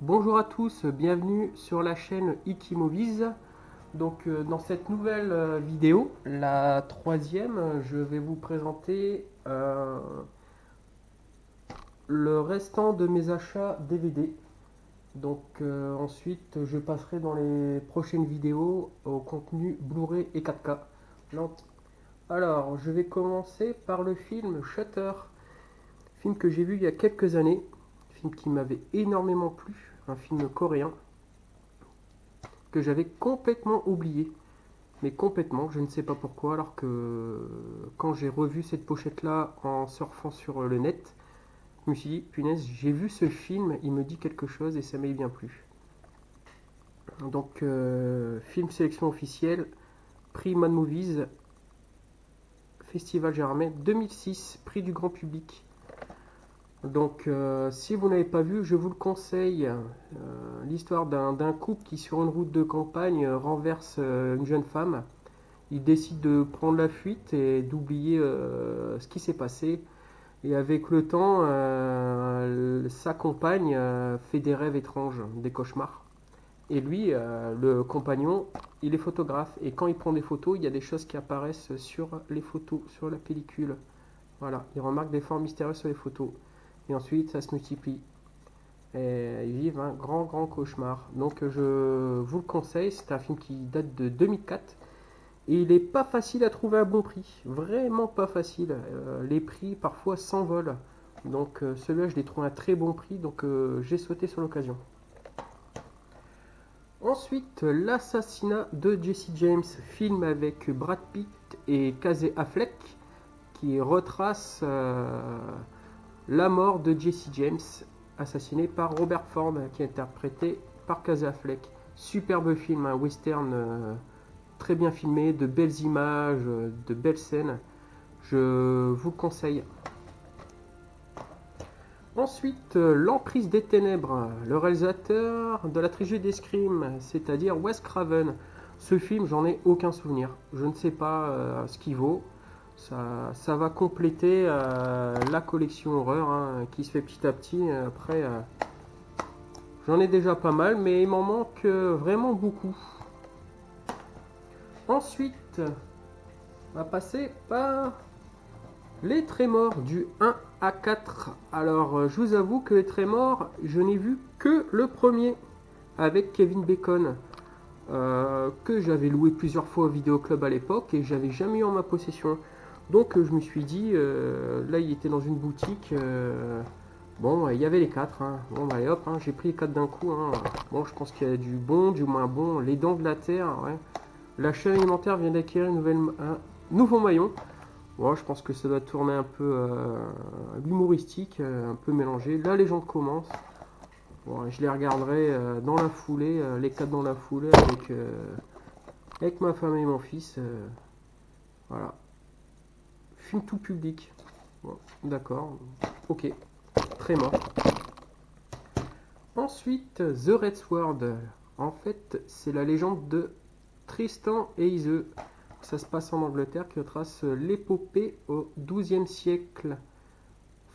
Bonjour à tous, bienvenue sur la chaîne Ikimoviz. Dans cette nouvelle vidéo, la troisième, je vais vous présenter le restant de mes achats DVD. Ensuite, je passerai dans les prochaines vidéos au contenu Blu-ray et 4K. Alors, je vais commencer par le film Shutter, film que j'ai vu il y a quelques années, film qui m'avait énormément plu, un film coréen que j'avais complètement oublié. Mais complètement, je ne sais pas pourquoi, alors que quand j'ai revu cette pochette-là en surfant sur le net, je me suis dit, punaise, j'ai vu ce film, il me dit quelque chose et ça m'est bien plu. Film sélection officielle, prix Mad Movies, Festival Germain 2006, prix du grand public. Si vous n'avez pas vu, je vous le conseille. L'histoire d'un couple qui, sur une route de campagne, renverse une jeune femme. Il décide de prendre la fuite et d'oublier ce qui s'est passé. Et avec le temps, sa compagne fait des rêves étranges, des cauchemars. Et lui, le compagnon, il est photographe. Et quand il prend des photos, il y a des choses qui apparaissent sur les photos, sur la pellicule. Voilà, il remarque des formes mystérieuses sur les photos. Et ensuite, ça se multiplie. Et ils vivent un grand, grand cauchemar. Donc je vous le conseille, c'est un film qui date de 2004. Et il n'est pas facile à trouver à bon prix. Vraiment pas facile. Les prix parfois s'envolent. Celui-là, je l'ai trouvé à un très bon prix. J'ai sauté sur l'occasion. Ensuite, l'assassinat de Jesse James, film avec Brad Pitt et Casey Affleck, qui retrace la mort de Jesse James, assassiné par Robert Ford, qui est interprété par Casey Affleck. Superbe film, un western très bien filmé, de belles images, de belles scènes. Je vous le conseille. Ensuite, L'Emprise des Ténèbres, le réalisateur de la trilogie des Scream, c'est-à-dire Wes Craven. Ce film, j'en ai aucun souvenir. Je ne sais pas ce qu'il vaut. Ça va compléter la collection horreur hein, qui se fait petit à petit. Après, j'en ai déjà pas mal, mais il m'en manque vraiment beaucoup. Ensuite, on va passer par les Trémors du 1 à 4. Alors, je vous avoue que les Trémors, je n'ai vu que le premier avec Kevin Bacon, que j'avais loué plusieurs fois au Vidéoclub à l'époque et j'avais jamais eu en ma possession. Je me suis dit, là il était dans une boutique, bon, il y avait les 4. Hein. Bon, bah, allez hop, hein, j'ai pris les 4 d'un coup. Hein. Bon, je pense qu'il y a du bon, du moins bon. Les Dents de la Terre, ouais. La chaîne alimentaire vient d'acquérir un nouveau maillon. Bon, je pense que ça doit tourner un peu l'humoristique, un peu mélangé. La légende commence. Bon, je les regarderai dans la foulée, les 4 dans la foulée avec ma femme et mon fils. Voilà. Film tout public. Bon, d'accord. Ok. Très mort. Ensuite, The Red Sword. En fait, c'est la légende de Tristan et Iseult. Ça se passe en Angleterre qui retrace l'épopée au XIIe siècle.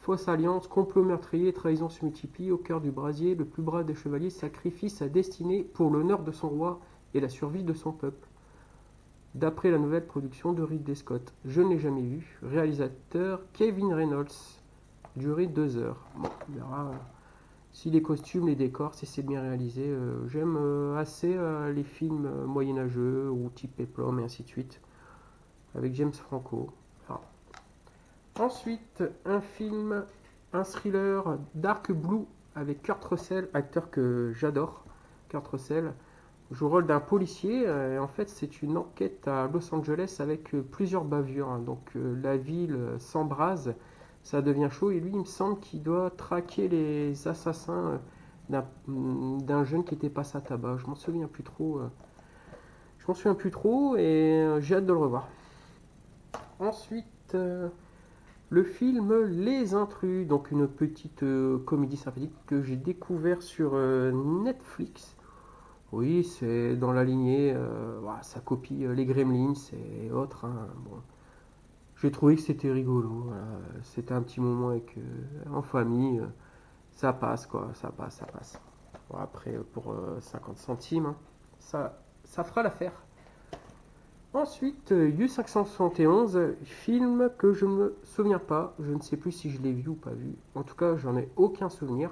Fausse alliance, complot meurtrier et trahison se multiplient. Au cœur du brasier, le plus brave des chevaliers sacrifie sa destinée pour l'honneur de son roi et la survie de son peuple. D'après la nouvelle production de Ridley Scott. Je ne l'ai jamais vu. Réalisateur Kevin Reynolds. Durée 2 heures. Bon, on verra si les costumes, les décors, si c'est bien réalisé. J'aime assez les films moyenâgeux ou type Péplum et ainsi de suite. Avec James Franco. Alors, ensuite, un thriller Dark Blue avec Kurt Russell, acteur que j'adore. Kurt Russell joue le rôle d'un policier. Et en fait, c'est une enquête à Los Angeles avec plusieurs bavures. Hein. La ville s'embrase, ça devient chaud. Et lui, il me semble qu'il doit traquer les assassins d'un jeune qui était passé à tabac. Je m'en souviens plus trop. Je m'en souviens plus trop et j'ai hâte de le revoir. Ensuite, le film Les Intrus, donc une petite comédie sympathique que j'ai découvert sur Netflix. Oui, c'est dans la lignée, voilà, ça copie les Gremlins et autres. Hein. Bon. J'ai trouvé que c'était rigolo. Voilà. C'était un petit moment en famille. Ça passe quoi, ça passe, ça passe. Bon, après, pour 50 centimes, hein, ça fera l'affaire. Ensuite, U571, film que je ne me souviens pas. Je ne sais plus si je l'ai vu ou pas vu. En tout cas, j'en ai aucun souvenir.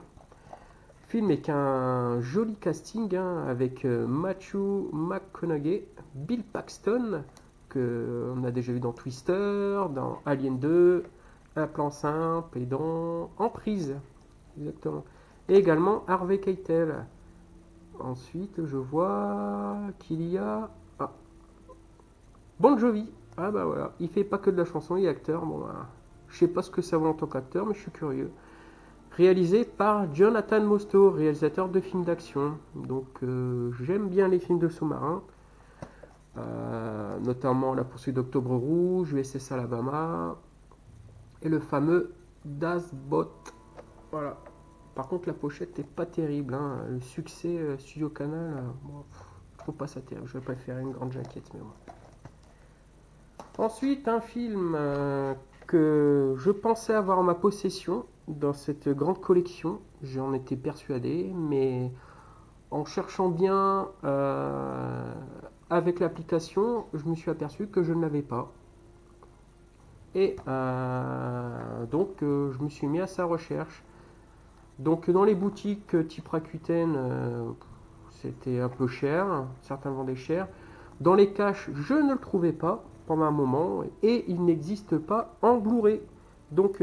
Film avec un joli casting hein, avec Matthew McConaughey, Bill Paxton, que on a déjà vu dans Twister, dans Alien 2, Un plan simple et dans Emprise. Exactement. Et également Harvey Keitel. Ensuite, je vois qu'il y a Bon Jovi. Ah bah voilà, il fait pas que de la chanson, il est acteur. Bon bah, je sais pas ce que ça vaut en tant qu'acteur, mais je suis curieux. Réalisé par Jonathan Mostow, réalisateur de films d'action. Donc j'aime bien les films de sous-marins, notamment La poursuite d'Octobre Rouge, USS Alabama et le fameux Das Boot. Voilà. Par contre, la pochette est pas terrible. Hein. Le succès Studio Canal, moi, je trouve pas ça terrible. Je préfère une grande jaquette, mais bon. Ensuite, un film que je pensais avoir en ma possession dans cette grande collection. J'en étais persuadé, mais en cherchant bien avec l'application, je me suis aperçu que je ne l'avais pas. Et donc, je me suis mis à sa recherche. Donc, dans les boutiques type Rakuten, c'était un peu cher. Certains vendaient cher. Dans les caches, je ne le trouvais pas pendant un moment. Et il n'existe pas en Blu-ray. Donc,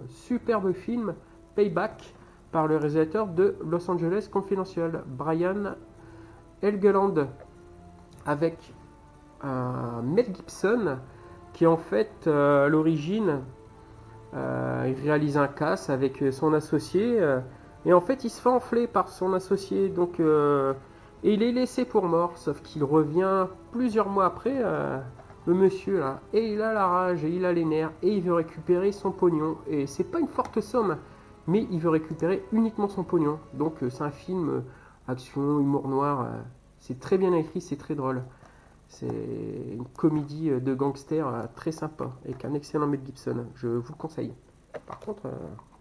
superbe film, Payback, par le réalisateur de Los Angeles Confidential, Brian Helgeland, avec Mel Gibson, qui en fait, à l'origine, il réalise un casse avec son associé, et en fait, il se fait enfler par son associé, donc, et il est laissé pour mort, sauf qu'il revient plusieurs mois après, le monsieur là, et il a la rage, et il a les nerfs, et il veut récupérer son pognon, et c'est pas une forte somme, mais il veut récupérer uniquement son pognon, donc c'est un film action, humour noir, c'est très bien écrit, c'est très drôle. C'est une comédie de gangster très sympa, avec un excellent Mel Gibson. Je vous le conseille. Par contre,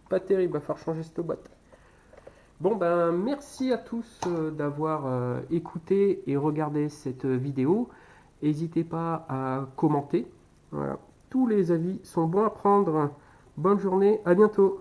pas terrible, il va falloir changer cette boîte. Bon, ben, merci à tous d'avoir écouté et regardé cette vidéo. N'hésitez pas à commenter. Voilà. Tous les avis sont bons à prendre. Bonne journée, à bientôt.